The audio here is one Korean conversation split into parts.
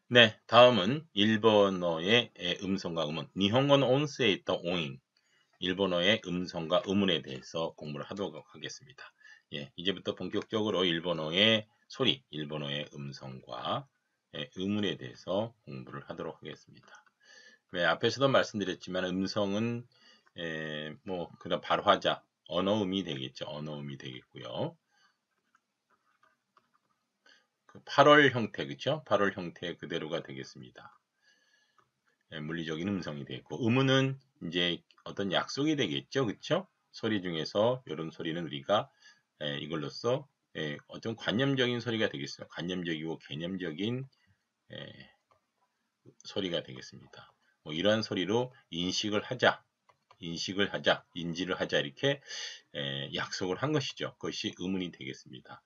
네, 다음은 일본어의 음성과 음운, 니혼고노 온세에 있던 오인, 일본어의 음성과 음운에 대해서 공부를 하도록 하겠습니다. 예, 이제부터 본격적으로 일본어의 소리, 일본어의 음성과 음운에 대해서 공부를 하도록 하겠습니다. 네, 앞에서도 말씀드렸지만 음성은 뭐 그다음 발화자, 언어음이 되겠죠. 언어음이 되겠고요. 그 8월 형태, 그렇죠? 8월 형태 그대로가 되겠습니다. 물리적인 음성이 되겠고, 음운은 이제 어떤 약속이 되겠죠, 그렇죠? 소리 중에서 이런 소리는 우리가 이걸로써 어떤 관념적인 소리가 되겠습니다. 관념적이고 개념적인 소리가 되겠습니다. 뭐 이러한 소리로 인식을 하자, 인지를 하자 이렇게 약속을 한 것이죠. 그것이 음운이 되겠습니다.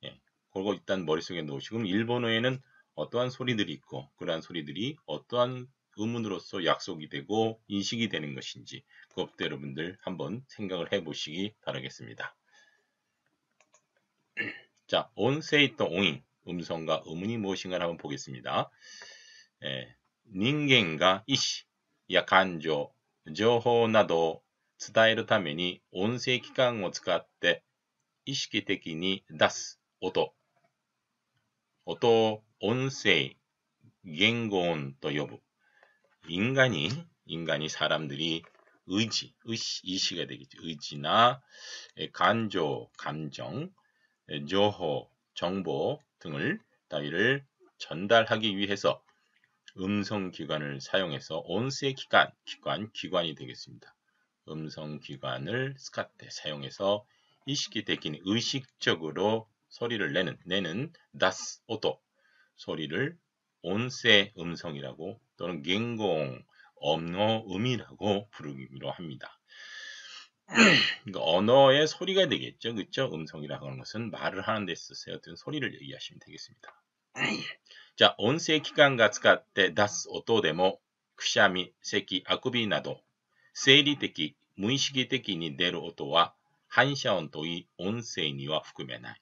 예, 그거 일단 머릿속에 놓으시고 일본어에는 어떠한 소리들이 있고 그러한 소리들이 어떠한 의문으로서 약속이 되고 인식이 되는 것인지 그것도 여러분들 한번 생각을 해보시기 바라겠습니다. 자, 온세이 또 오인 음성과 음운이 무엇인가 한번 보겠습니다. 人間が意思や感情、情報などを伝えるために音声機関を使って意識的に出す音を音声、言語音と呼ぶ。 인간이 사람들이 의시가 되겠죠. 의지나 간조, 감정, 조호, 정보 등을 따위를 전달하기 위해서 음성기관을 사용해서 기관이 되겠습니다. 음성기관을 사용해서 의식적으로 소리를 내는 다스 오토 소리를 온세 음성이라고 또는 갱공 언어음이라고 부르기로 합니다. 그러니까 언어의 소리가 되겠죠, 그렇죠? 음성이라고 하는 것은 말을 하는 데 있어서 어떤 소리를 얘기하시면 되겠습니다. 자, 온세 기관과 使って出す音でもくしゃみ、咳、あくびなど生理的、無意識的に出る音は反射音といい音声には含めない。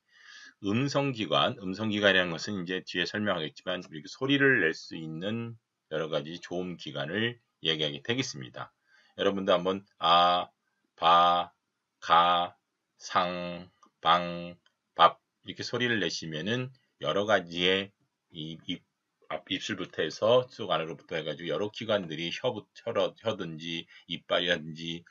음성기관이라는 것은 이제 뒤에 설명하겠지만 이렇게 소리를 낼 수 있는 여러 가지 좋은 기관을 얘기하게 되겠습니다. 여러분도 한번 아, 바, 가, 상, 방, 밥 이렇게 소리를 내시면은 여러 가지의 입술부터 해서 속 안으로부터 해가지고 여러 기관들이 혀든지 이빨이라든지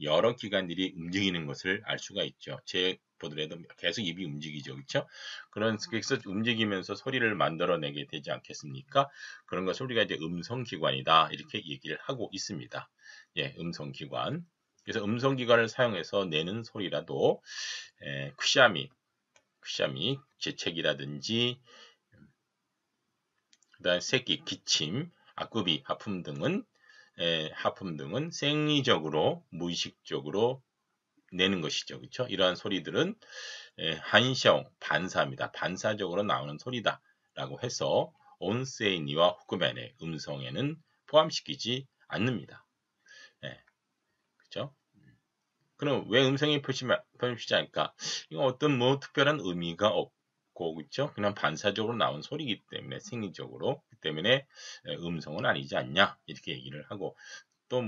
여러 기관들이 움직이는 것을 알 수가 있죠. 제 보더라도 계속 입이 움직이죠, 그렇죠? 그래서 움직이면서 소리를 만들어내게 되지 않겠습니까? 그런 것을 우리가 이제 음성기관이다 이렇게 얘기를 하고 있습니다. 예, 음성기관. 그래서 음성기관을 사용해서 내는 소리라도 쿠샤미, 재채기라든지 그다음 새끼, 기침, 아꾸비, 하품 등은 생리적으로 무의식적으로 내는 것이죠. 그렇죠? 이러한 소리들은 한시형 반사입니다. 반사적으로 나오는 소리다라고 해서 온세이니와 후쿠멘의 음성에는 포함시키지 않습니다. 그렇죠? 그럼 왜 음성이 포함시키지 않을까? 이건 어떤 특별한 의미가 없고 그렇죠? 그냥 반사적으로 나온 소리이기 때문에 생리적으로 그 때문에 음성은 아니지 않냐 이렇게 얘기를 하고 또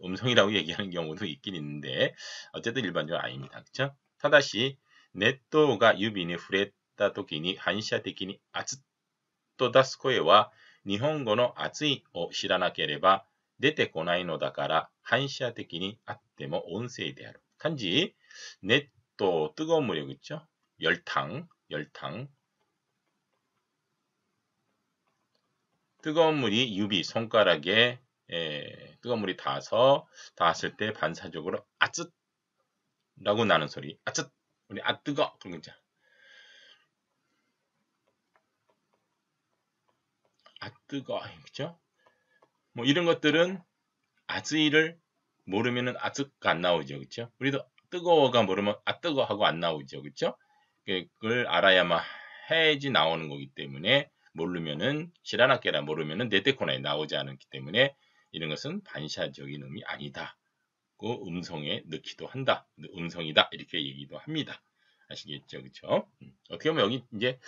음성이라고 얘기하는 경우도 있긴 있는데 어쨌든 일반적으로 아닙니다. 그렇죠? 타다시 네토가 유비니触れた時に反射的に熱っと出す声は日本語の熱いを知らなければ出てこないのだから反射的にあっても音声である. 단지 네토 뜨거운 물이요, 그렇죠? 열탕 뜨거운 물이 유비 손가락에 뜨거운 물이 닿았을 때 반사적으로 아쯧라고 나는 소리. 아쯧. 우리 뜨거 그런 거죠. 뜨거. 그죠? 이런 것들은 아즈이를 모르면은 아즈가 안 나오죠. 그죠? 우리도 뜨거워가 모르면 뜨거 하고 안 나오죠. 그죠? 그걸 알아야만 해야지 나오는 거기 때문에 모르면은 시라나케라 모르면은 네테코나에 나오지 않기 때문에 이런 것은 반사적인 음이 아니다. 그 음성에 넣기도 한다. 음성이다. 이렇게 얘기도 합니다. 아시겠죠, 그쵸? 어떻게 보면 여기 이제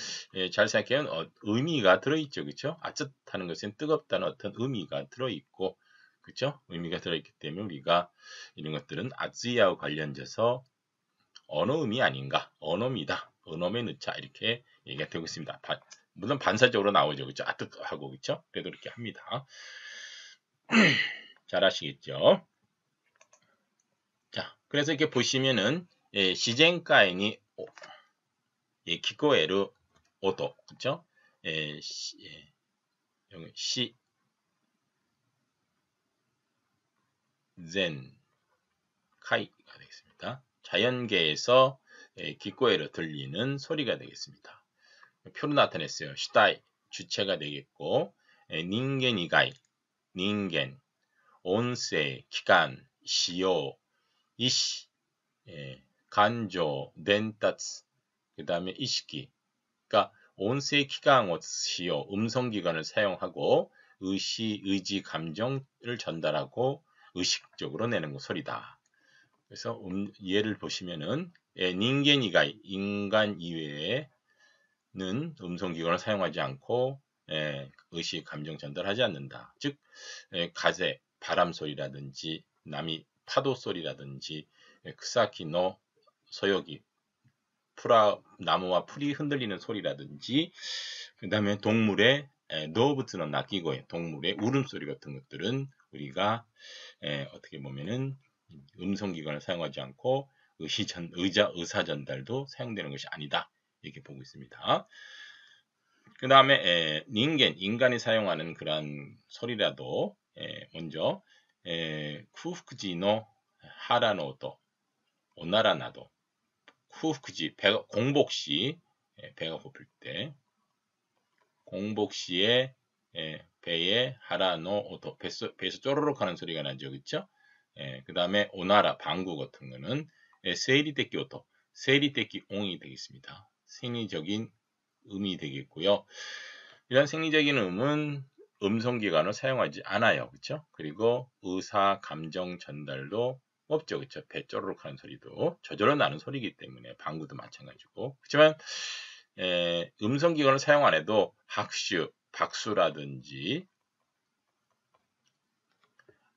잘 생각하면 의미가 들어있죠, 그쵸? 아뜻하는 것은 뜨겁다는 어떤 의미가 들어있고, 그쵸? 의미가 들어있기 때문에 우리가 이런 것들은 아즈이하고 관련돼서 언어음이 아닌가, 언어입니다. 언어에 넣자 이렇게 얘기가 되고 있습니다. 물론 반사적으로 나오죠, 그쵸? 아뜻하고, 그쵸? 그래도 이렇게 합니다. 잘 아시겠죠? 자, 그래서 이렇게 보시면은 시젠가인이 기코에르 오도, 그쵸? 여기 시젠 카이가 되겠습니다. 자연계에서 기코에르 들리는 소리가 되겠습니다. 표로 나타냈어요. 시다이 주체가 되겠고, 닌겐 이가이, 닌겐, 온세, 기간, 시요, 이시, 간조, 덴타츠, 그 다음에 이시키. 그러니까 온세 기강을 시요, 음성 기관을 사용하고 의지, 감정을 전달하고 의식적으로 내는 거 소리다. 그래서 예를 보시면은 닌겐이가 인간 이외에는 음성 기관을 사용하지 않고 의식, 감정 전달하지 않는다. 즉 가세, 바람 소리라든지 나미 파도 소리라든지 크사키노 소요기 나무와 풀이 흔들리는 소리라든지 그 다음에 동물의 노부츠는 鳴き声, 동물의 울음소리 같은 것들은 우리가 어떻게 보면은 음성기관을 사용하지 않고 의사 전달도 사용되는 것이 아니다. 이렇게 보고 있습니다. 그 다음에 인간이 사용하는 그러한 소리라도 먼저 쿠프쿠지노 하라노도 오나라나도 쿠프쿠지 공복시 배가 고플 때 공복시에 배에 하라노 오도 배에서 쪼르륵 하는 소리가 나죠, 그렇죠? 그 다음에 오나라 방구 같은 거는 세이리떼끼 오도 세이리떼끼 옹이 되겠습니다. 생리적인 음이 되겠고요. 이런 생리적인 음은 음성기관을 사용하지 않아요, 그렇죠? 그리고 의사 감정 전달도 없죠, 그렇죠? 배 쪼르륵 하는 소리도 저절로 나는 소리이기 때문에 방구도 마찬가지고. 그렇지만 음성기관을 사용 안 해도 학슈, 박수라든지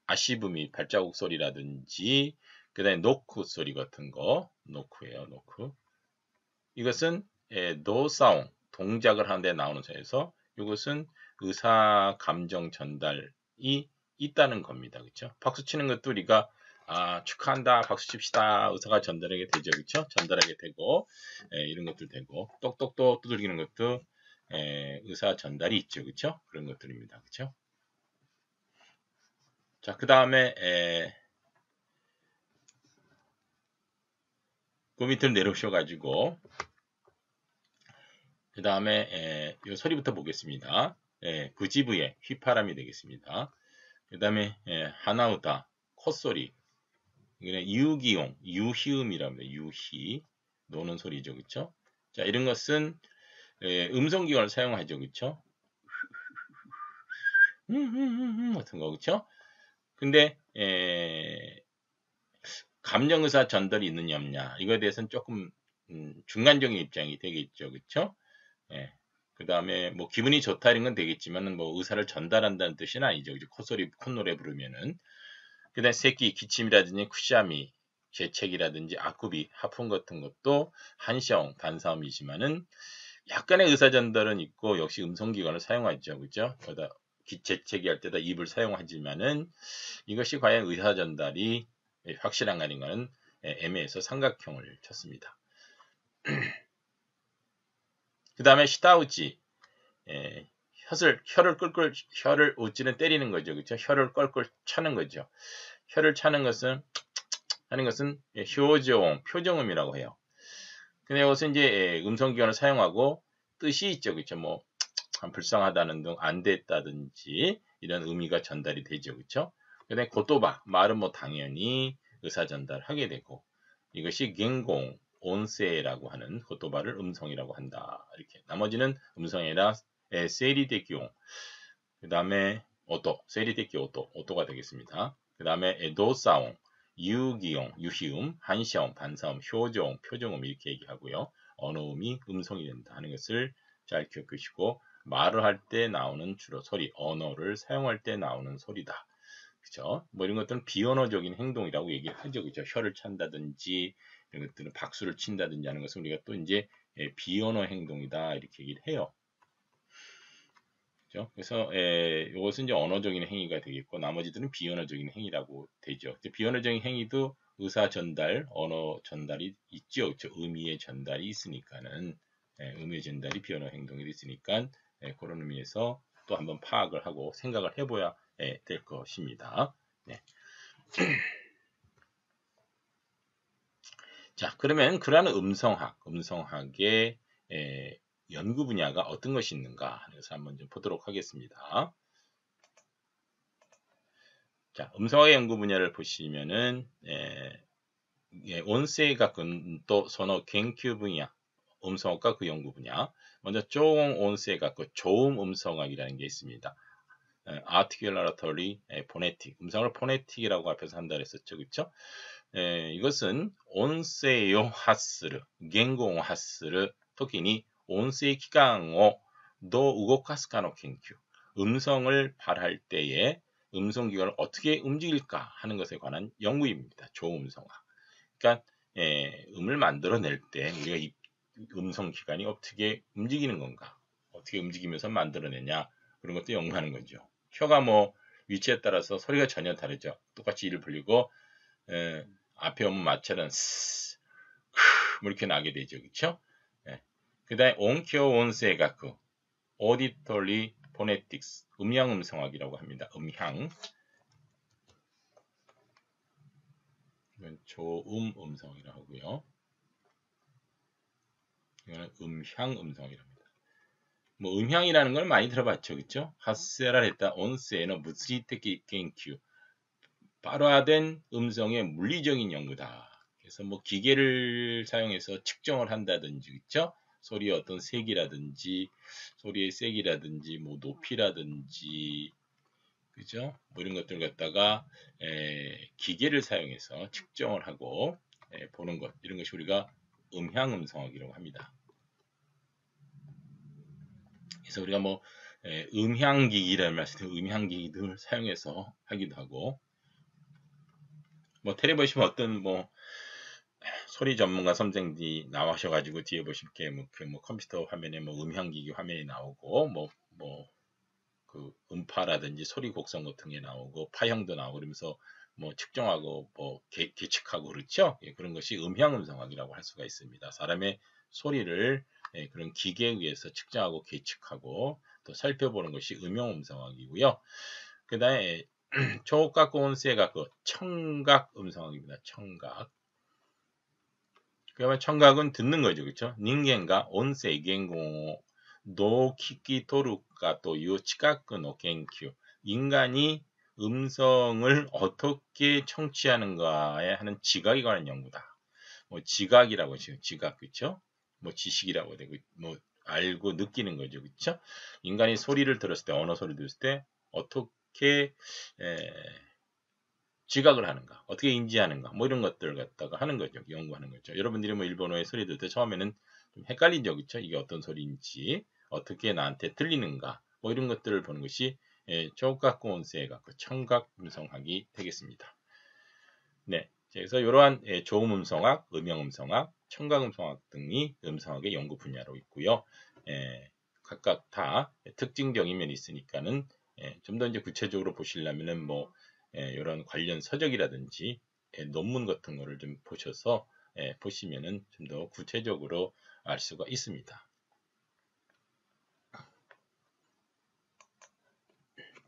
아시부미 발자국 소리라든지 그 다음에 노크 소리 같은 거 노크예요, 노크. 이것은 노사운 동작을 하는데 나오는 소리에서 이것은 의사 감정 전달이 있다는 겁니다, 그렇죠? 박수 치는 것도 우리가 축하한다, 박수 칩시다, 의사가 전달하게 되죠, 그렇죠? 전달하게 되고 이런 것들 되고 똑똑똑 두들기는 것도 의사 전달이 있죠, 그렇죠? 그런 것들입니다, 그렇죠? 자, 그 다음에 그 밑으로 내려오셔가지고 그 다음에 이 소리부터 보겠습니다. 부지부의 휘파람이 되겠습니다. 그 다음에 하나우다 콧소리, 이게 유기용, 유희음이랍니다. 유희 노는 소리죠, 그렇죠? 자, 이런 것은 음성기관을 사용하죠, 그렇죠? 같은 거, 그렇죠? 근데 감정의사 전달이 있느냐 없냐 이거에 대해서는 조금 중간적인 입장이 되겠죠, 그렇죠? 그 다음에 뭐 기분이 좋다 이런 건 되겠지만은 뭐 의사를 전달한다는 뜻은 아니죠. 콧소리, 콧노래 부르면은. 그 다음에 새끼, 기침이라든지 쿠샤미, 재채기라든지 아쿠비, 하품 같은 것도 한시형, 단사음이지만은 약간의 의사 전달은 있고 역시 음성기관을 사용하죠, 그죠? 거기다 재채기 할 때다 입을 사용하지만은 이것이 과연 의사 전달이 확실한가 아닌가는 애매해서 삼각형을 쳤습니다. 그 다음에 시다우지, 혀를 우찌는 때리는 거죠, 그렇죠? 혀를 껄껄 차는 거죠. 혀를 차는 것은 하는 것은 효정, 표정음이라고 해요. 근데 이것은 이제 음성기관을 사용하고 뜻이 있죠, 그렇죠? 뭐 불쌍하다는 등 안 됐다든지 이런 의미가 전달이 되죠, 그렇죠? 그다음에 고토바 말은 뭐 당연히 의사 전달하게 되고 이것이 겐공 온세라고 하는 고토바를 음성이라고 한다. 이렇게 나머지는 음성이 아니라 세리데기용 그 다음에 오토 세리데기 오토가 되겠습니다. 그 다음에 노사옹 유기용, 유희음, 한시음, 반사음, 효조음, 표정음 이렇게 얘기하고요. 언어음이 음성이 된다 하는 것을 잘 기억하시고 말을 할 때 나오는 주로 소리, 언어를 사용할 때 나오는 소리다. 그죠? 뭐 이런 것들은 비언어적인 행동이라고 얘기를 하죠. 그죠? 혀를 찬다든지 이런 것들은 박수를 친다든지 하는 것은 우리가 또 이제 비언어 행동이다 이렇게 얘기를 해요. 그죠? 그래서 이것은 이제 언어적인 행위가 되겠고 나머지들은 비언어적인 행위라고 되죠. 비언어적인 행위도 의사 전달, 언어 전달이 있죠. 그렇죠? 의미의 전달이 있으니까는 의미의 전달이 비언어 행동이 있으니까 그런 의미에서 또 한번 파악을 하고 생각을 해봐야 될 것입니다. 네. 자, 그러면 그러한 음성학의 연구 분야가 어떤 것이 있는가 하는 것을 한번 좀 보도록 하겠습니다. 자, 음성학의 연구 분야를 보시면은 온세이가군 또 선호研究 분야, 음성학과 그 연구 분야. 먼저 조응 온세이가군 조음 음성학이라는 게 있습니다. articulatory phonetic, 음성을 포네틱이라고 앞에서 한다 그랬었죠, 그렇죠? 이것은 온세요 하스르, 겐공 하스르, 토끼니 온세 기강をどう動かすかの研究, 음성을 발할 때에 음성 기관을 어떻게 움직일까 하는 것에 관한 연구입니다. 조음성학. 그러니까 음을 만들어낼 때 우리가 이 음성 기관이 어떻게 움직이는 건가, 어떻게 움직이면서 만들어내냐 그런 것도 연구하는 거죠. 혀가 뭐 위치에 따라서 소리가 전혀 다르죠. 똑같이 이를 벌리고 앞에 오면 마찰은 스, 뭐 이렇게 나게 되죠. 그렇죠? 그 다음에 온키오 온세가크 오디토리 포네틱스 음향 음성학이라고 합니다. 음향 이건 조음 음성이라고 하고요. 이거는 음향 음성이랍니다. 뭐 음향이라는 걸 많이 들어봤죠, 그렇죠? 하세라 했다 온세의 무스리테키研究, 발화된 음성의 물리적인 연구다. 그래서 뭐 기계를 사용해서 측정을 한다든지, 그렇죠? 소리의 어떤 색이라든지, 소리의 색이라든지, 뭐 높이라든지, 그죠? 뭐 이런 것들 갖다가 기계를 사용해서 측정을 하고 보는 것, 이런 것이 우리가 음향 음성학이라고 합니다. 그래서 우리가 뭐 음향기기라는 말씀, 음향기기들을 사용해서 하기도 하고, 뭐 텔레 보시면 어떤 뭐 소리 전문가 선생님이 나와셔가지고 뒤에 보시면 뭐 컴퓨터 화면에 뭐 음향기기 화면이 나오고 그 음파라든지 소리 곡선 같은 게 나오고 파형도 나오고 그러면서 뭐 측정하고 뭐 계측하고 그렇죠. 그런 것이 음향 음성학이라고 할 수가 있습니다. 사람의 소리를 그런 기계에 의해서 측정하고 계측하고 또 살펴보는 것이 음향 음성학이고요. 그 다음에 초각 온세가 그 청각 음성학입니다. 청각. 그러면 청각은 듣는 거죠, 그렇죠? 닌겐가 온세 겐고 노키키 토르까 또 요 치카크 노 겐큐, 인간이 음성을 어떻게 청취하는가에 하는 지각에 관한 연구다. 뭐 지각이라고 지금 지각, 그렇죠? 뭐 지식이라고 되고 뭐 알고 느끼는 거죠, 그렇죠? 인간이 소리를 들었을 때, 언어 소리를 들었을 때 어떻게 지각을 하는가, 어떻게 인지하는가, 뭐 이런 것들을 갖다가 하는 거죠. 연구하는 거죠. 여러분들이 뭐 일본어의 소리 들을 때 처음에는 좀 헷갈리죠, 그렇죠? 이게 어떤 소리인지, 어떻게 나한테 들리는가, 뭐 이런 것들을 보는 것이 조각고 온세가 그 청각 음성학이 되겠습니다. 네, 그래서 이러한 조음 음성학, 음영 음성학, 청각 음성학 등이 음성학의 연구 분야로 있고요. 각각 다 특징적인 면이 있으니까는 좀 더 이제 구체적으로 보시려면은 뭐 이런 관련 서적이라든지 논문 같은 거를 좀 보셔서 보시면은 좀 더 구체적으로 알 수가 있습니다.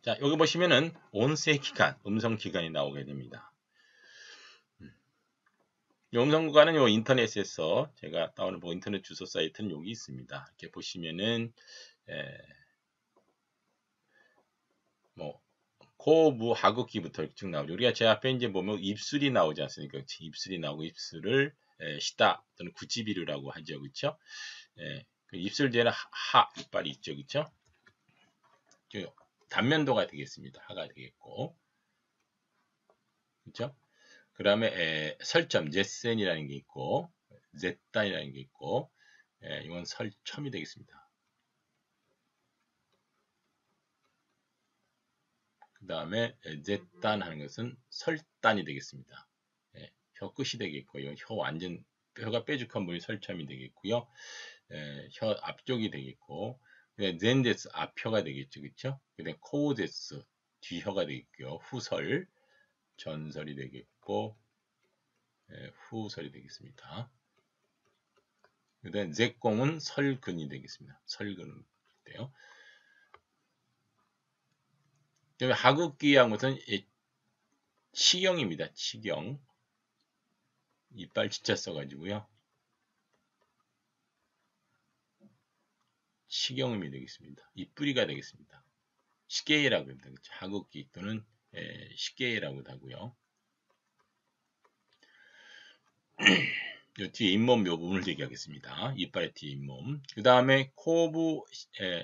자, 여기 보시면은 온세 기간, 음성 기간이 나오게 됩니다. 이 음성 기간은 요 인터넷에서 제가 다운로드 인터넷 주소 사이트는 여기 있습니다. 이렇게 보시면은 뭐 고무 하극기부터 쭉 나오죠. 우리가 제 앞에 이제 보면 입술이 나오지 않습니까? 입술이 나오고 입술을 시다 또는 구찌비루라고 하죠, 그렇죠? 그 입술 뒤에는 이빨이 있죠, 그렇죠? 단면도가 되겠습니다. 하가 되겠고, 그렇죠? 그 다음에 설점, 제센이라는 게 있고, 제단이라는 게 있고, 이건 설첨이 되겠습니다. 그 다음에 제단 하는 것은 설단이 되겠습니다. 혀 끝이 되겠고요. 혀 완전 혀가 뾰족한 부분이 설첨이 되겠고요. 혀 앞쪽이 되겠고, 젠데스 앞혀가 되겠죠, 그렇죠? 그다음 코데스 뒤혀가 되겠고요. 후설 전설이 되겠고, 후설이 되겠습니다. 그다음 제공은 설근이 되겠습니다. 설근은 돼요. 그다음에 하극기한 것은 치경입니다. 치경. 이빨 진짜 써가지고요. 치경음이 되겠습니다. 이뿌리가 되겠습니다. 시계라고 합니다. 하극기 또는 시계라고도 하고요. 이 뒤에 잇몸 요 부분을 얘기하겠습니다. 이빨의 뒤에 잇몸. 그 다음에 코부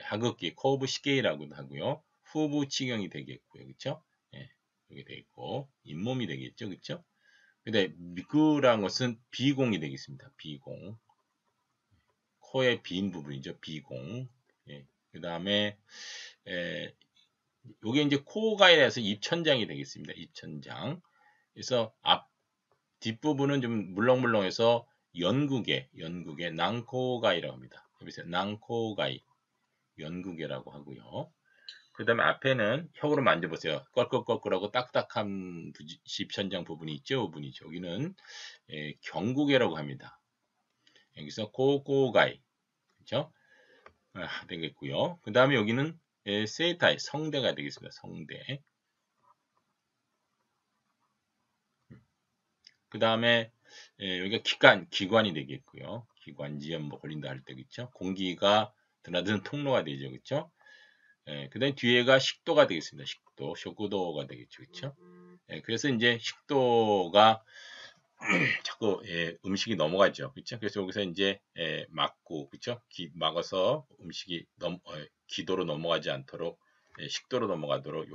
하극기, 코부 시계라고도 하고요. 후부 치경이 되겠고요. 그렇죠? 여기 되겠고 잇몸이 되겠죠. 그렇죠? 근데 미끄란 것은 비공이 되겠습니다. 비공. 코의 빈 부분이죠. 비공. 그 다음에 요게 이제 코가에서 입천장이 되겠습니다. 입천장. 그래서 뒷부분은 좀 물렁물렁해서 연구개, 낭코가이라고 합니다. 여기서 낭코가이, 연구개라고 하고요. 그 다음에 앞에는 혀로 만져보세요. 껄껄껄껄하고 딱딱한 입천장 부분이 있죠. 부분이죠. 여기는 경구개라고 합니다. 여기서 고고가이, 그렇죠? 되겠고요. 그 다음에 여기는 세이타이, 성대가 되겠습니다. 성대. 그 다음에 여기가 기관이 되겠고요. 기관지염 뭐 걸린다 할 때 그렇죠. 공기가 드나드는 통로가 되죠, 그렇죠. 그 다음에 뒤에가 식도가 되겠습니다. 식도, 쇼구도가 되겠죠, 그렇죠. 그래서 이제 식도가 자꾸 음식이 넘어가죠, 그렇죠. 그래서 여기서 이제 막고, 그렇죠. 막아서 음식이 기도로 넘어가지 않도록 식도로 넘어가도록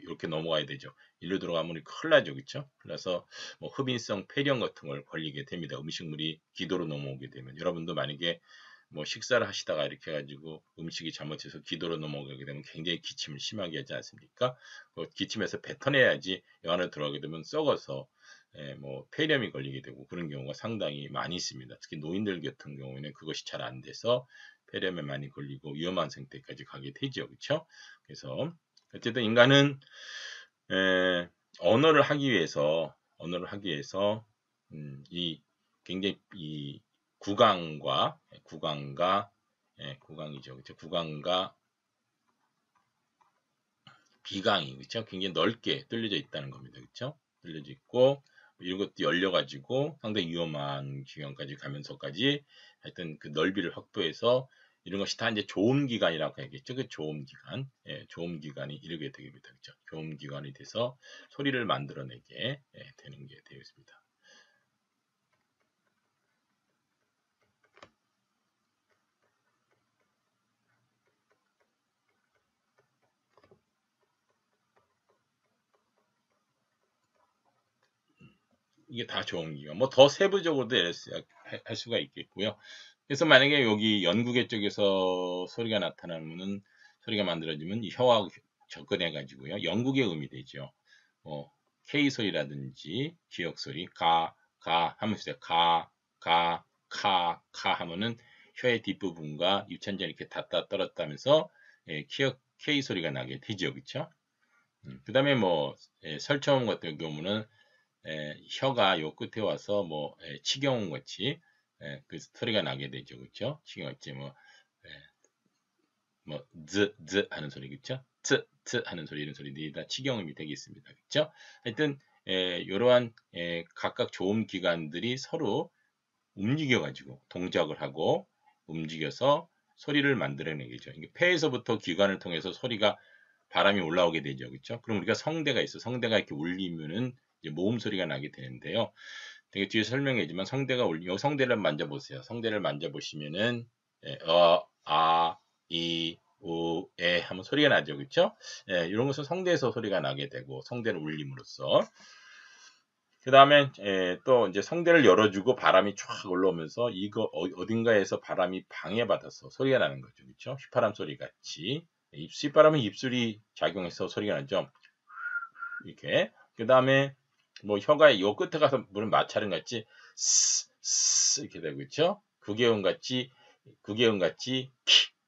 이렇게 넘어가야 되죠. 일로 들어가면 큰일 나죠, 그렇죠? 그래서 뭐 흡인성 폐렴 같은 걸 걸리게 됩니다. 음식물이 기도로 넘어오게 되면 여러분도 만약에 뭐 식사를 하시다가 이렇게 해가지고 음식이 잘못해서 기도로 넘어가게 되면 굉장히 기침을 심하게 하지 않습니까? 기침에서 뱉어내야지 여 안에 들어가게 되면 썩어서 뭐 폐렴이 걸리게 되고 그런 경우가 상당히 많이 있습니다. 특히 노인들 같은 경우에는 그것이 잘 안 돼서 폐렴에 많이 걸리고 위험한 상태까지 가게 되죠, 그렇죠? 그래서 어쨌든 인간은 언어를 하기 위해서 이 굉장히 이 구강과 구강이죠, 그렇죠? 구강과 비강이 그렇죠? 굉장히 넓게 뚫려져 있다는 겁니다, 그렇죠? 뚫려져 있고 이런 것도 열려가지고 상당히 위험한 기관까지 가면서까지 하여튼 그 넓이를 확보해서 이런 것이 다 이제 조음기관이라고 하겠죠. 그 조음기관, 조음기관이 이르게 됩니다. 그렇죠? 조음기관이 돼서 소리를 만들어내게 되는 게 되어 있습니다. 이게 다 조음기관. 뭐 더 세부적으로도 할 수가 있겠고요. 그래서 만약에 여기 연구계 쪽에서 소리가 나타나면은 소리가 만들어지면 혀와 접근해 가지고요. 연구계 음이 되죠. K 소리라든지 기역 소리 가 하면서 가 카 하면은 혀의 뒷부분과 입천장 이렇게 닿다 떨었다 하면서 K 소리가 나게 되죠. 그렇죠? 그다음에 뭐 설청 같은 경우는 혀가 요 끝에 와서 뭐 치경 같이 그 소리가 나게 되죠, 그렇죠? 치경 같이 즈 하는 소리, 그렇죠? 트 하는 소리 이런 소리들이 다 치경음이 되겠습니다, 그렇죠? 하여튼 이러한 각각 조음 기관들이 서로 움직여가지고 동작을 하고 움직여서 소리를 만들어내겠죠. 이게 폐에서부터 기관을 통해서 소리가 바람이 올라오게 되죠, 그렇죠? 그럼 우리가 성대가 있어, 성대가 이렇게 울리면은 이제 모음 소리가 나게 되는데요. 되게 뒤에 설명해지만 성대가 울리면 성대를 만져보세요. 성대를 만져보시면은 이, 우, 에 하면 소리가 나죠, 그렇죠? 이런 것은 성대에서 소리가 나게 되고 성대를 울림으로써 그 다음에 또 이제 성대를 열어주고 바람이 쫙 올라오면서 이거 어딘가에서 바람이 방해받아서 소리가 나는 거죠. 그렇죠? 휘파람 소리 같이. 휘파람은 입술이 작용해서 소리가 나죠. 이렇게. 그 다음에 뭐 혀가 요 끝에 가서 물은 마찰은 같이 스 이렇게 되고 있죠. 구개음 같이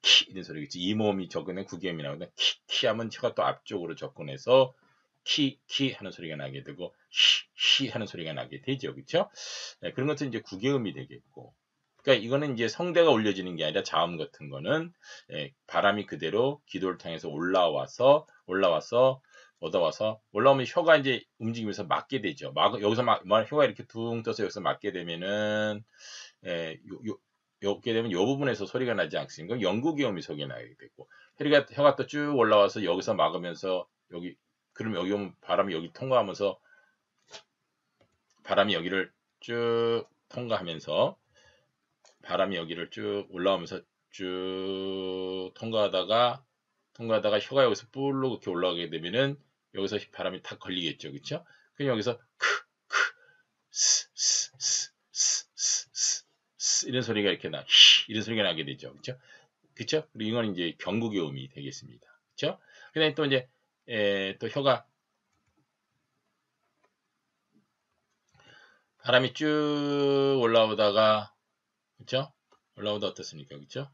키 이런 소리겠지. 이 모음이 접근해 구개음이 나오는데 키 하면 혀가 또 앞쪽으로 접근해서 키 하는 소리가 나게 되고 히 하는 소리가 나게 되죠. 그렇죠? 네, 그런 것은 이제 구개음이 되겠고. 그러니까 이거는 이제 성대가 올려지는 게 아니라 자음 같은 거는 바람이 그대로 기도를 통해서 올라와서 올라오면 혀가 이제 움직이면서 맞게 되죠. 여기서 혀가 이렇게 둥 떠서 여기서 맞게 되면은 이렇게 되면 이 부분에서 소리가 나지 않습니까? 영구기음이 소리가 나게 되고 혀가 또 쭉 올라와서 여기서 막으면서 그럼 여기 오면 바람이 여기 통과하면서 바람이 여기를 쭉 통과하면서 바람이 여기를 쭉 올라오면서 쭉 통과하다가 혀가 여기서 뿔로 이렇게 올라가게 되면은 여기서 바람이 탁 걸리겠죠. 그렇죠? 그럼 여기서 이런 소리가 이렇게 이런 소리가 나게 되죠. 그렇죠? 그렇죠? 그리고 이건 이제 경구기음이 되겠습니다. 그렇죠? 그다음에 또 이제 또 혀가 바람이 쭉 올라오다가 그렇죠? 올라오다 어떻습니까? 그렇죠?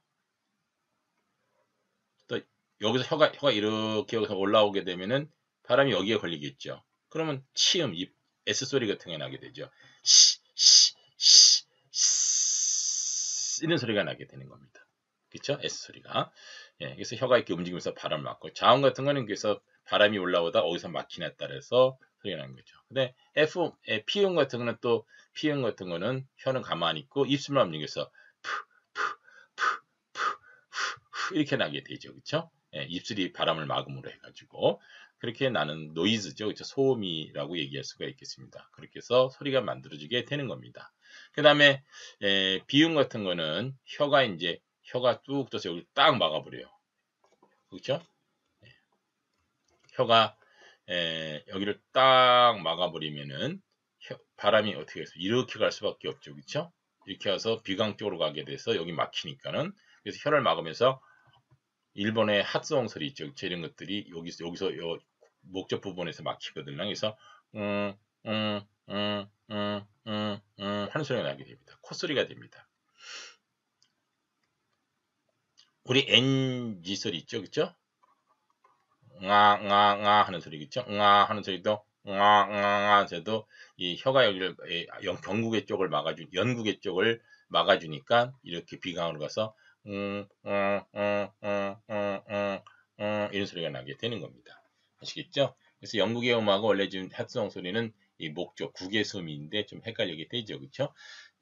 또 여기서 혀가 이렇게 여기서 올라오게 되면은 바람이 여기에 걸리겠죠. 그러면 치음, 입, S 소리 같은 게 나게 되죠. 이런 소리가 나게 되는 겁니다. 그렇죠? S 소리가. 예, 그래서 혀가 이렇게 움직이면서 바람을 막고 자음 같은 거는 그래서 바람이 올라오다 어디서 막히냐에 따라서 소리가 나는 거죠. 근데 피음 같은 거는 또 피음 같은 거는 혀는 가만히 있고 입술만 움직여서 이렇게 나게 되죠. 그렇죠? 예, 입술이 바람을 막음으로 해가지고 그렇게 나는 노이즈죠. 그렇죠? 소음이라고 얘기할 수가 있겠습니다. 그렇게 해서 소리가 만들어지게 되는 겁니다. 그 다음에 비음 같은 거는 혀가 뚝 떠서 여기 딱 막아버려요. 그렇죠? 혀가 여기를 딱 막아버리면은 바람이 어떻게 해서 이렇게 갈 수밖에 없죠. 그렇죠? 이렇게 해서 비강 쪽으로 가게 돼서 여기 막히니까는 그래서 혀를 막으면서 일본의 핫송 소리 있죠. 그쵸? 이런 것들이 여기서 목적 부분에서 막히거든요. 그래서 하는 소리가 나게 됩니다. 콧소리가 됩니다. 우리 NG 소리 있죠. 그쵸? 응아 하는 소리 있죠. 응아 하는 소리도 응아 해도 이 혀가 여기를 경국의 쪽을 연국의 쪽을 막아주니까 이렇게 비강으로 가서 이런 소리가 나게 되는 겁니다. 아시겠죠? 그래서 영국의 음하고 원래 지금 핫성 소리는 이 목적 국외음인데 좀 헷갈리게 되죠, 그렇죠?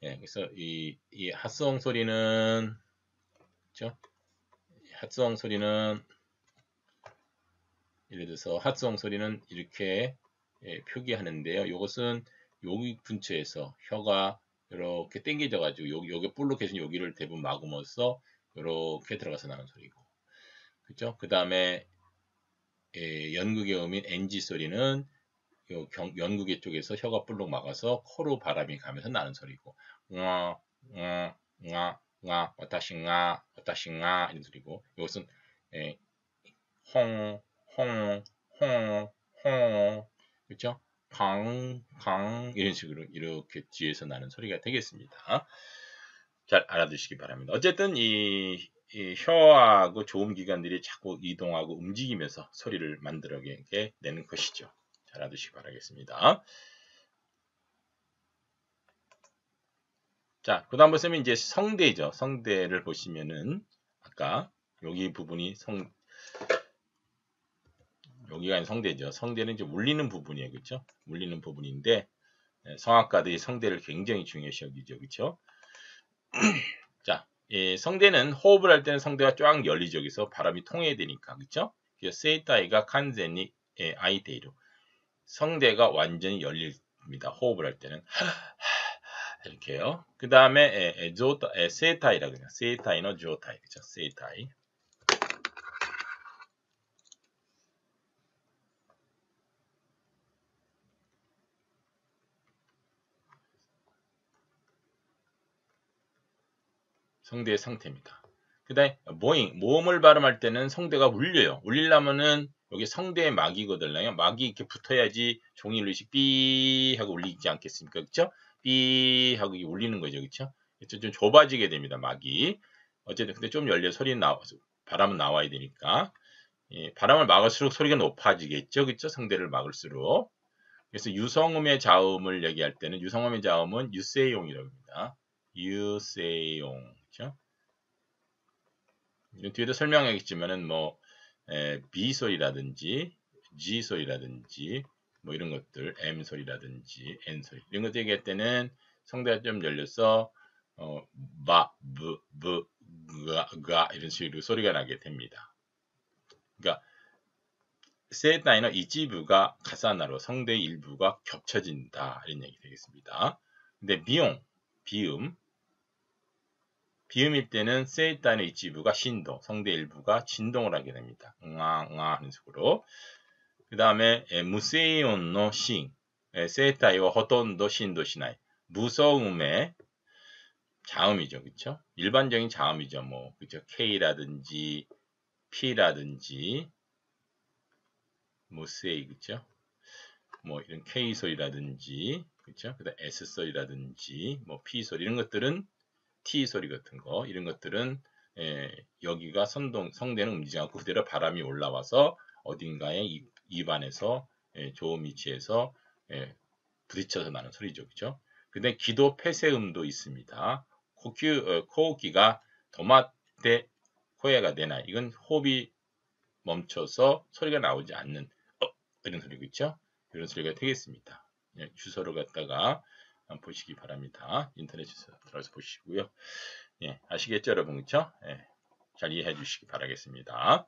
예, 그래서 이 핫성 소리는 그렇죠? 핫성 소리는 예를 들어서 핫성 소리는 이렇게 표기하는데요. 이것은 여기 근처에서 혀가 이렇게 당겨져 가지고 여기 볼록해진 여기를 대부분 막으면서 이렇게 들어가서 나는 소리고 그죠? 그 다음에 연극의 음인 NG 소리는 연극의 쪽에서 혀가 볼록 막아서 코로 바람이 가면서 나는 소리고 응아 응아 응아 응아 와타싱아 이런 소리고 이것은 홍 홍, 홍, 홍, 그렇죠? 이런 식으로 이렇게 뒤에서 나는 소리가 되겠습니다. 잘 알아두시기 바랍니다. 어쨌든 이 혀하고 조음기관들이 자꾸 이동하고 움직이면서 소리를 만들어내게 되는 것이죠. 잘 알아두시기 바라겠습니다. 자, 그 다음 보시면 이제 성대죠. 성대를 보시면은 아까 여기 부분이 여기가 성대죠. 성대는 이제 울리는 부분이에요. 그렇죠? 울리는 부분인데 성악가들이 성대를 굉장히 중요시 여기죠. 그렇죠? 자, 성대는 호흡을 할 때는 성대가 쫙 열리죠. 여기서 바람이 통해야 되니까. 그렇죠? 그래서 세이타이가 칸젠이 아이테이로 성대가 완전히 열립니다. 호흡을 할 때는 이렇게요. 그 다음에 세이타이라고 해요. 세이타이노 조타이. 그렇죠? 세이타이. 성대의 상태입니다. 그 다음에 모음을 발음할 때는 성대가 울려요. 울리려면은 여기 성대의 막이거든요. 막이 이렇게 붙어야지 종이 울리시 삐 하고 울리지 않겠습니까? 그쵸? 삐 하고 울리는 거죠. 그쵸? 좀 좁아지게 됩니다. 막이. 어쨌든 근데 좀 열려 바람은 나와야 되니까. 예, 바람을 막을수록 소리가 높아지겠죠. 그쵸? 성대를 막을수록. 그래서 유성음의 자음을 얘기할 때는 유성음의 자음은 유세용이라고 합니다. 유세용. 그쵸? 뒤에도 설명하겠지만은 뭐 B 소리라든지 G 소리라든지 뭐 이런 것들 M 소리라든지 N 소리 이런 것들 얘기할 때는 성대가 좀 열려서 마, 브, 가 이런 식으로 소리가 나게 됩니다. 그러니까 세타이너 이지부가 가사나로 성대의 일부가 겹쳐진다 이런 얘기 되겠습니다. 근데 비음일 때는 세이타의 이치부가 신동, 성대 일부가 진동을 하게 됩니다. 응아 하는 식으로. 그 다음에 무세이온노 신, 세이타이와 호돈도 신도 시나이. 무서움의 자음이죠, 그렇죠? 일반적인 자음이죠, 뭐 그렇죠? K라든지 P라든지 무세이, 그렇죠? 뭐 이런 K 소리라든지, 그렇죠? 그다음 S 소리라든지 뭐 P 소리 이런 것들은 T 소리 같은 거 이런 것들은 여기가 성대는 움직이지 않고 그대로 바람이 올라와서 어딘가에 입안에서 좋은 위치에서 부딪혀서 나는 소리죠. 그죠? 근데 기도 폐쇄음도 있습니다. 코끼가 도마테 코에가 되나 이건 호흡이 멈춰서 소리가 나오지 않는 이런 소리고 있죠. 이런 소리가 되겠습니다. 주소를 갖다가 보시기 바랍니다. 인터넷 주소 들어가서 보시고요. 예, 아시겠죠, 여러분? 그렇죠? 예, 잘 이해해 주시기 바라겠습니다.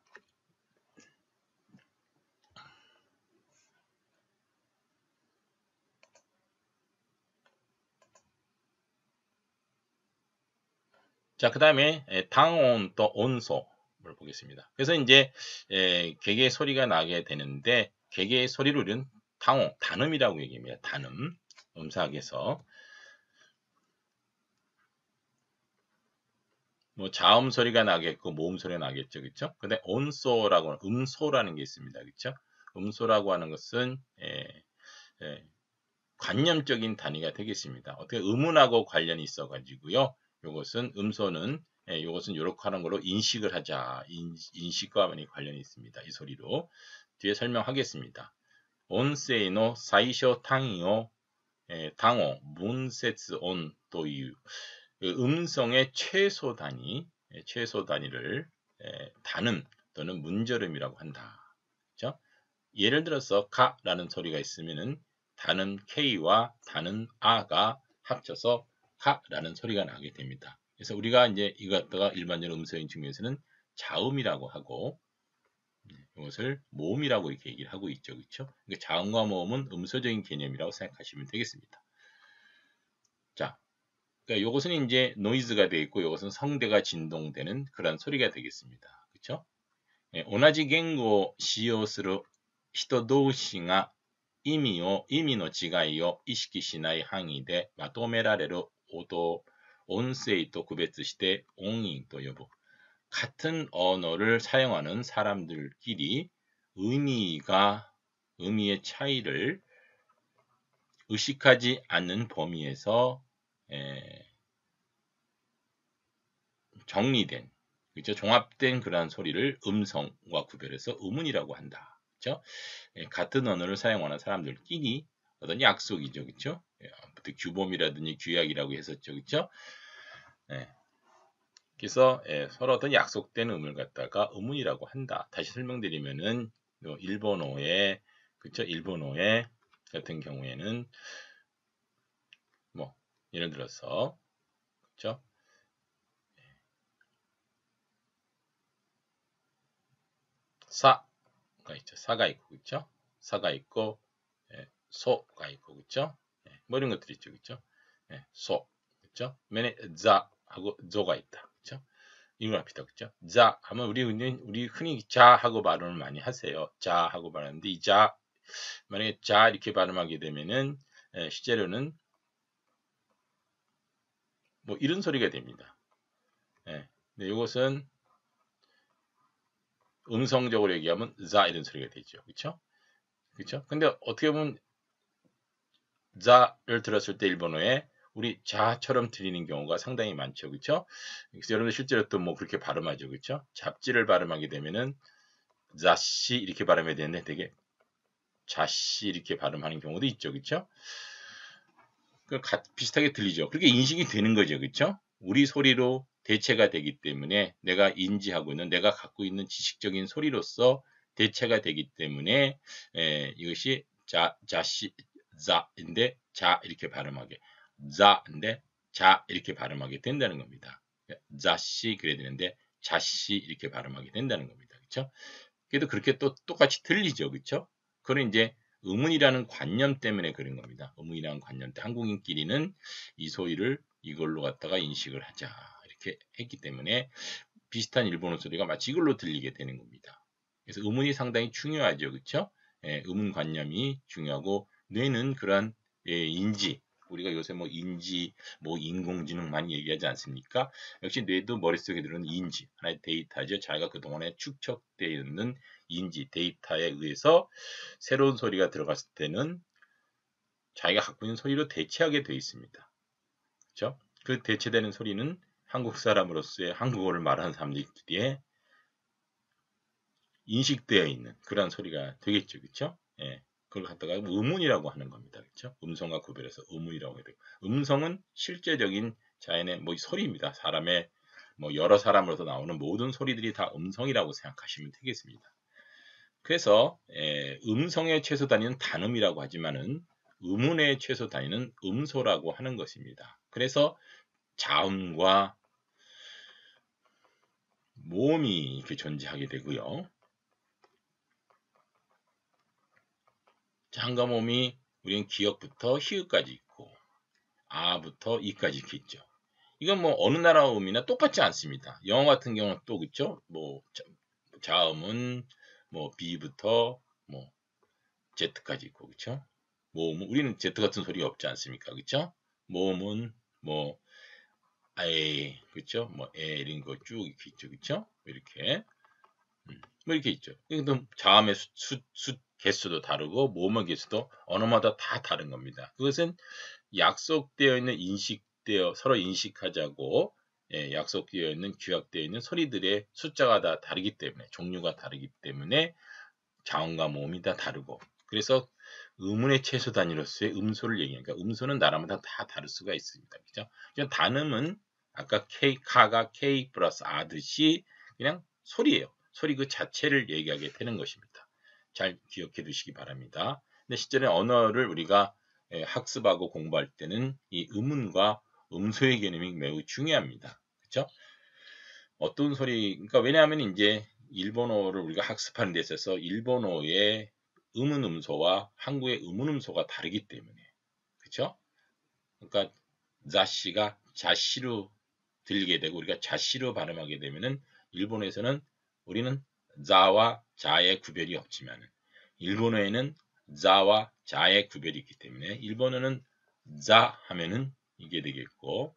자, 그 다음에 당온 또 온소를 보겠습니다. 그래서 이제 개개의 소리가 나게 되는데 개개의 소리를 우리는 당온, 단음이라고 얘기합니다. 단음, 음사학에서 뭐 자음 소리가 나겠고 모음 소리가 나겠죠, 그렇죠? 근데 온소라고 음소라는 게 있습니다, 그렇죠? 음소라고 하는 것은 관념적인 단위가 되겠습니다. 어떻게 음운하고 관련이 있어가지고요. 요것은 음소는 요것은 요렇게 하는 걸로 인식을 하자. 인식과 많이 관련이 있습니다. 이 소리로 뒤에 설명하겠습니다. 온세이노 사이쇼 탕이요 당호 문세츠온 또유 음성의 최소 단위를 단음 또는 문절음이라고 한다. 그렇죠? 예를 들어서 가라는 소리가 있으면은 단음 K와 단음 아가 합쳐서 가라는 소리가 나게 됩니다. 그래서 우리가 이제 이거 갖다가 일반적으로 음소인 측면에서는 자음이라고 하고 이것을 모음이라고 이렇게 얘기를 하고 있죠. 그렇죠? 그러니까 자음과 모음은 음소적인 개념이라고 생각하시면 되겠습니다. 자, 그러니까 이것은 이제 노이즈가 되어 있고 이것은 성대가 진동되는 그런 소리가 되겠습니다. 그렇죠? 同じ言語を使用する人同士が意味の違いを意識しない範囲でまとめられる音声と区別して音韻と呼ぶ。같은 언어를 사용하는 사람들끼리 의미의 차이를 의식하지 않는 범위에서 정리된, 그렇죠? 종합된 그러한 소리를 음성과 구별해서 음운이라고 한다. 그렇죠? 같은 언어를 사용하는 사람들끼리 어떤 약속이죠. 그렇죠? 규범이라든지 규약이라고 했었죠. 그렇죠? 그래서 서로 어떤 약속된 음을 갖다가 음운이라고 한다. 다시 설명드리면은 일본어의 그렇죠? 일본어의 같은 경우에는 뭐 예를 들어서 그렇죠? 사가 있죠. 사가 있고 그렇죠? 사가 있고 소가 있고 그렇죠? 뭐 이런 것들이 있죠. 그렇죠? 소 그렇죠? 맨에 자하고 조가 있다. 그렇죠? 이걸 합시다. 그렇죠? 자 하면 우리 흔히 자 하고 발음을 많이 하세요. 자 하고 발음하는데 이 자 만약에 자 이렇게 발음하게 되면은 실제로는 뭐 이런 소리가 됩니다. 예. 네, 이것은 음성적으로 얘기하면 자 이런 소리가 되죠. 그렇죠? 그렇죠? 근데 어떻게 보면 자를 들었을 때 일본어에 우리 자처럼 들리는 경우가 상당히 많죠. 그렇죠? 그래서 여러분들 실제로 또 뭐 그렇게 발음하죠. 그렇죠? 잡지를 발음하게 되면은 자씨 이렇게 발음해야 되는데 되게 자씨 이렇게 발음하는 경우도 있죠. 그렇죠? 비슷하게 들리죠. 그렇게 인식이 되는 거죠. 그렇죠? 우리 소리로 대체가 되기 때문에 내가 인지하고 있는 내가 갖고 있는 지식적인 소리로서 대체가 되기 때문에 이것이 자씨 자인데 자 이렇게 발음하게 자인데 자 이렇게 발음하게 된다는 겁니다. 자씨 그래야 되는데 자씨 이렇게 발음하게 된다는 겁니다. 그렇죠? 그래도 그렇게 또 똑같이 들리죠. 그렇죠? 그건 이제 의문이라는 관념 때문에 그런 겁니다. 의문이라는 관념 때 한국인끼리는 이 소리를 이걸로 갖다가 인식을 하자 이렇게 했기 때문에 비슷한 일본어 소리가 마치 이걸로 들리게 되는 겁니다. 그래서 의문이 상당히 중요하죠. 그렇죠? 예, 의문 관념이 중요하고 뇌는 그러한 인지 우리가 요새 뭐 인지 뭐 인공지능 많이 얘기하지 않습니까? 역시 뇌도 머릿속에 들어오는 인지 하나의 데이터죠. 자기가 그동안에 축적되어 있는 인지 데이터에 의해서 새로운 소리가 들어갔을 때는 자기가 갖고 있는 소리로 대체하게 되어 있습니다. 그렇죠? 그 대체되는 소리는 한국 사람으로서의 한국어를 말하는 사람들끼리에 인식되어 있는 그런 소리가 되겠죠. 그렇죠? 예. 그걸 갖다가 음운이라고 하는 겁니다. 그렇죠? 음성과 구별해서 음운이라고 해야 되고. 음성은 실제적인 자연의 뭐 소리입니다. 사람의 뭐 여러 사람으로서 나오는 모든 소리들이 다 음성이라고 생각하시면 되겠습니다. 그래서 음성의 최소 단위는 단음이라고 하지만은 음운의 최소 단위는 음소라고 하는 것입니다. 그래서 자음과 모음이 이렇게 존재하게 되고요. 자음과 모음이 우리는 기역부터 히읗까지 있고 아부터 이까지 이렇게 있죠. 이건 뭐 어느 나라 음이나 똑같지 않습니다. 영어 같은 경우는 또 그렇죠. 뭐 자음은 뭐 B부터 뭐 Z까지 있고 그렇죠. 모음은 우리는 Z 같은 소리가 없지 않습니까? 그렇죠? 모음은 뭐 아에 그렇죠? 뭐 에 이런 거 쭉 이렇게 있죠. 그렇죠? 이렇게 뭐 이렇게 있죠. 근데 자음의 개수도 다르고 모음의 개수도 언어마다 다 다른 겁니다. 그것은 약속되어 있는 인식되어 서로 인식하자고 약속되어 있는 규약되어 있는 소리들의 숫자가 다 다르기 때문에 종류가 다르기 때문에 자음과 모음이 다 다르고 그래서 음운의 최소 단위로서의 음소를 얘기하니까 음소는 나라마다 다 다를 수가 있습니다. 그죠? 단음은 아까 카가 K 플러스 아듯이 그냥 소리예요. 소리 그 자체를 얘기하게 되는 것입니다. 잘 기억해 두시기 바랍니다. 근데 실제로 언어를 우리가 학습하고 공부할 때는 이 음운과 음소의 개념이 매우 중요합니다. 그렇죠? 어떤 소리, 그러니까 왜냐하면 이제 일본어를 우리가 학습하는 데 있어서 일본어의 음운 음소와 한국의 음운 음소가 다르기 때문에 그렇죠? 그러니까 자씨가 자씨로 들리게 되고 우리가 자씨로 발음하게 되면은 일본에서는 우리는 자와 자의 구별이 없지만 일본어에는 자와 자의 구별이 있기 때문에 일본어는 자 하면은 이게 되겠고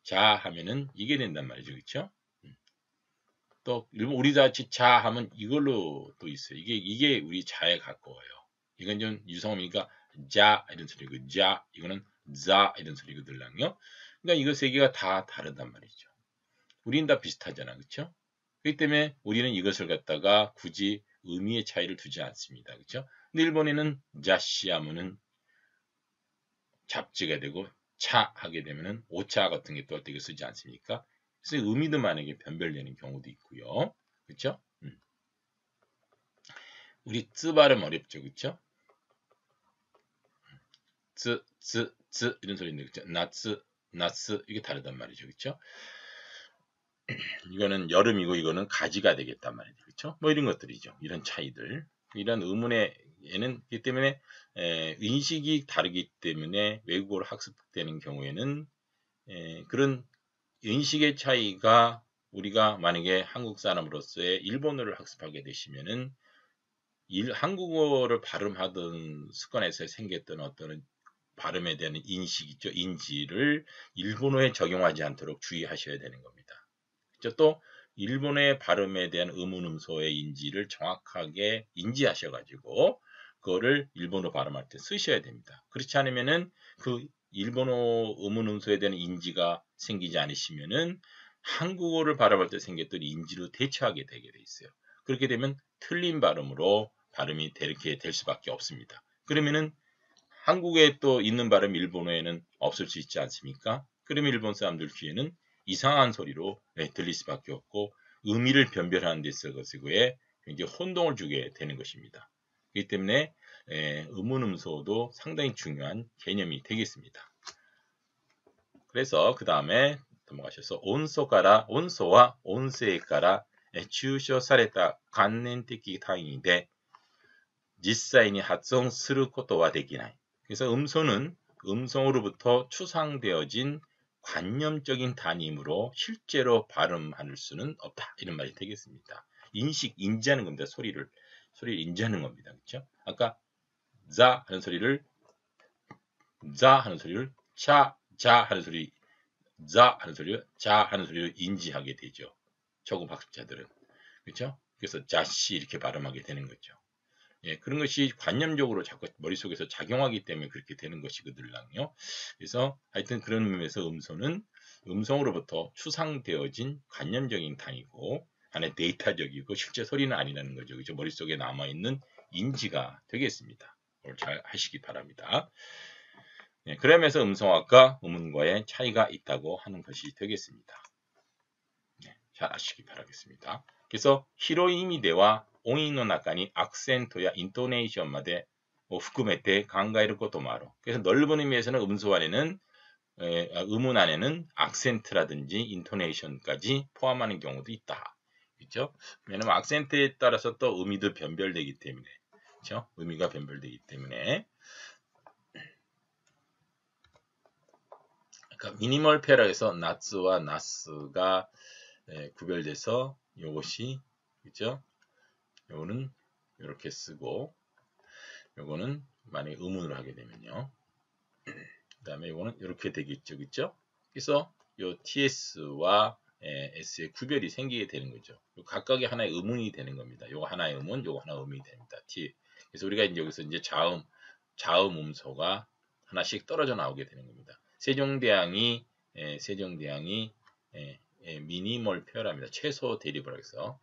자 하면은 이게 된단 말이죠. 그렇죠? 또 일본 우리 같이 자 하면 이걸로 또 있어요. 이게 우리 자에 가까워요. 이건 좀 유성음이니까 자 이런 소리고 자 이거는 자 이런 소리거든요. 그러니까 이거 세 개가 다 다르단 말이죠. 우리는 다 비슷하잖아. 그렇죠? 그렇기 때문에 우리는 이것을 갖다가 굳이 의미의 차이를 두지 않습니다. 그렇죠? 근데 일본에는 자씨 하면은 잡지가 되고 차 하게 되면은 오차 같은 게 또 되게 쓰지 않습니까? 그래서 의미도 만약에 변별되는 경우도 있고요. 그렇죠? 우리 쯔 발음 어렵죠. 그렇죠? 쯔 이런 소리인데 그렇죠? 나츠 이게 다르단 말이죠. 그렇죠? 이거는 여름이고 이거는 가지가 되겠단 말이죠. 그렇죠? 뭐 이런 것들이죠. 이런 차이들. 이런 의문의 얘는 이 때문에 인식이 다르기 때문에 외국어를 학습되는 경우에는 그런 인식의 차이가 우리가 만약에 한국 사람으로서의 일본어를 학습하게 되시면은 한국어를 발음하던 습관에서 생겼던 어떤 발음에 대한 인식이죠. 인지를 일본어에 적용하지 않도록 주의하셔야 되는 겁니다. 또 일본의 발음에 대한 음운음소의 인지를 정확하게 인지하셔가지고 그거를 일본어 발음할 때 쓰셔야 됩니다. 그렇지 않으면은 그 일본어 음운음소에 대한 인지가 생기지 않으시면은 한국어를 발음할 때 생겼던 인지로 대처하게 되게 돼 있어요. 그렇게 되면 틀린 발음으로 발음이 이렇게 될 수밖에 없습니다. 그러면은 한국에 또 있는 발음 일본어에는 없을 수 있지 않습니까? 그러면 일본 사람들 귀에는 이상한 소리로 들릴 수밖에 없고 의미를 변별하는 데 있어서의 굉장히 혼동을 주게 되는 것입니다. 그렇기 때문에 음운음소도 상당히 중요한 개념이 되겠습니다. 그래서 그 다음에 넘어가셔서 온소와 온세이까라抽象された観念的単位で実際に発音することはできない. 그래서 음소는 음성으로부터 추상되어진 관념적인 단임으로 실제로 발음할 수는 없다. 이런 말이 되겠습니다. 인지하는 겁니다. 소리를 인지하는 겁니다. 그렇죠? 아까 자 하는 소리를 자 하는 소리, 자 하는 소리를 자 하는 소리를 인지하게 되죠. 초급 학습자들은. 그렇죠? 그래서 자씨 이렇게 발음하게 되는 거죠. 예, 그런 것이 관념적으로 자꾸 머릿속에서 작용하기 때문에 그렇게 되는 것이거든요. 그래서 하여튼 그런 의미에서 음소는 음성으로부터 추상되어진 관념적인 단위고 안에 데이터적이고 실제 소리는 아니라는 거죠. 그죠? 머릿속에 남아있는 인지가 되겠습니다. 오늘 잘 하시기 바랍니다. 예, 그러면서 음성학과 음운과의 차이가 있다고 하는 것이 되겠습니다. 예, 잘 아시기 바라겠습니다. 그래서 히로이미대와音の中にアクセントやイントネーションまでを含めて考えることもある. 그래서 넓은 의미에서는 음소 안에는 음운 안에는 악센트라든지 인토네이션까지 포함하는 경우도 있다. 그렇죠? 왜냐면 악센트에 따라서 또 의미도 변별되기 때문에, 그렇죠? 의미가 변별되기 때문에. 그러니까 미니멀 페라에서 나츠와 나스가 구별돼서 이것이, 그렇죠? 요거는 이렇게 쓰고 요거는 만약에 의문을 하게 되면요. 그 다음에 요거는 이렇게 되겠죠. 그렇죠? 그래서 요 TS와 S의 구별이 생기게 되는 거죠. 각각의 하나의 의문이 되는 겁니다. 요거 하나의 의문, 요거 하나의 의문이 됩니다. T. 그래서 우리가 이제 여기서 이제 자음 음소가 하나씩 떨어져 나오게 되는 겁니다. 세종대왕이 미니멀 표현합니다. 최소 대립을 해서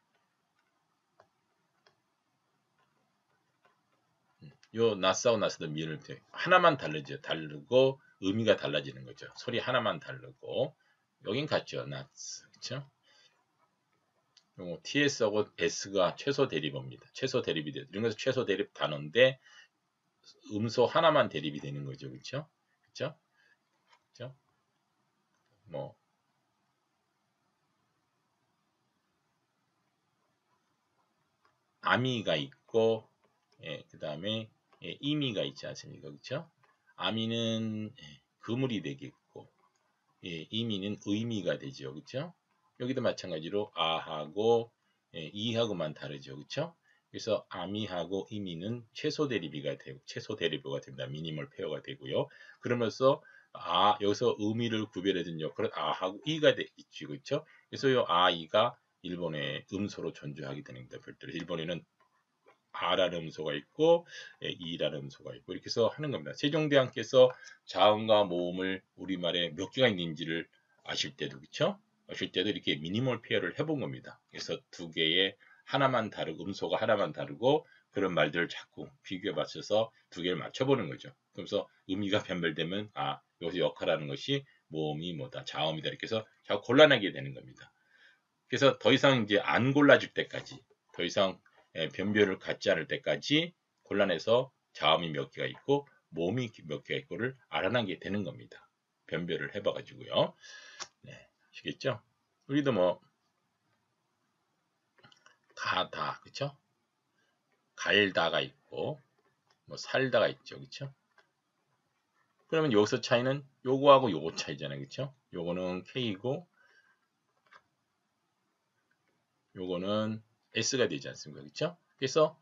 요 나스하고 나스도 미를 하나만 다르고 의미가 달라지는 거죠. 소리 하나만 다르고 여긴 같죠. 나스. 그렇죠? 요 TS하고 S가 최소 대립어입니다. 최소 대립이 돼요. 이런 것은 최소 대립 단어인데 음소 하나만 대립이 되는 거죠. 그렇죠? 그렇죠? 그렇죠? 뭐 아미가 있고 그 다음에 이미가 있지 않습니까? 그렇죠? 아미는 그물이 되겠고 이미는 의미가 되죠. 그렇죠? 여기도 마찬가지로 아하고 이하고만 다르죠. 그렇죠? 그래서 아미하고 이미는 최소 대립이가 되고 최소 대립어가 됩니다. 미니멀 페어가 되고요. 그러면서 여기서 의미를 구별해준 역할은 아하고 이가 되겠죠. 그렇죠? 그래서 이 아이가 일본의 음소로 존재하게 되는 겁니다. 별도로 일본에는 아라는 음소가 있고 이라는 음소가 있고 이렇게 해서 하는 겁니다. 세종대왕께서 자음과 모음을 우리말에 몇 개가 있는지를 아실 때도 그렇죠? 아실 때도 이렇게 미니멀 페어를 해본 겁니다. 그래서 두 개의 하나만 다르고 음소가 하나만 다르고 그런 말들을 자꾸 비교해 맞춰서 두 개를 맞춰보는 거죠. 그래서 의미가 변별되면 여기서 역할하는 것이 모음이 뭐다 자음이다 이렇게 해서 자꾸 곤란하게 되는 겁니다. 그래서 더 이상 이제 안 골라줄 때까지 더 이상 변별을 갖지 않을 때까지 곤란해서 자음이 몇 개가 있고 모음이 몇 개가 있고를 알아나게 되는 겁니다. 변별을 해봐가지고요. 네, 아시겠죠? 우리도 뭐 그쵸? 갈다가 있고 뭐 살다가 있죠, 그쵸? 그러면 여기서 차이는 요거하고 요거 차이잖아요, 그쵸? 요거는 K이고 요거는 S가 되지 않습니까? 그렇죠? 그래서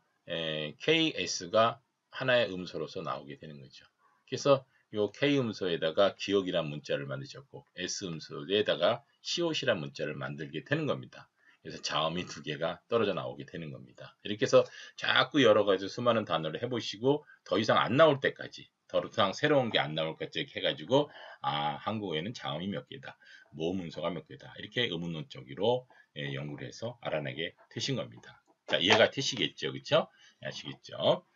KS가 하나의 음소로서 나오게 되는 거죠. 그래서 요 K 음소에다가 기억이란 문자를 만드셨고 S 음소에다가 시옷이라는 문자를 만들게 되는 겁니다. 그래서 자음이 두 개가 떨어져 나오게 되는 겁니다. 이렇게 해서 자꾸 여러 가지 수많은 단어를 해보시고 더 이상 안 나올 때까지 더 이상 새로운 게 안 나올 때까지 해가지고 한국어에는 자음이 몇 개다, 모음문서가 몇 개다 이렇게 의문론적으로 연구를 해서 알아내게 되신 겁니다. 자, 이해가 되시겠죠, 그렇죠? 아시겠죠?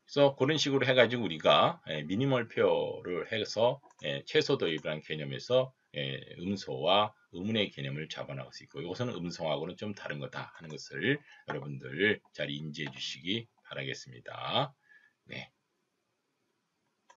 그래서 그런 식으로 해가지고 우리가 미니멀표를 해서 최소 도입이라는 개념에서 음소와 의문의 개념을 잡아나갈 수 있고, 이것은 음성하고는 좀 다른 거다 하는 것을 여러분들 잘 인지해 주시기 바라겠습니다. 네.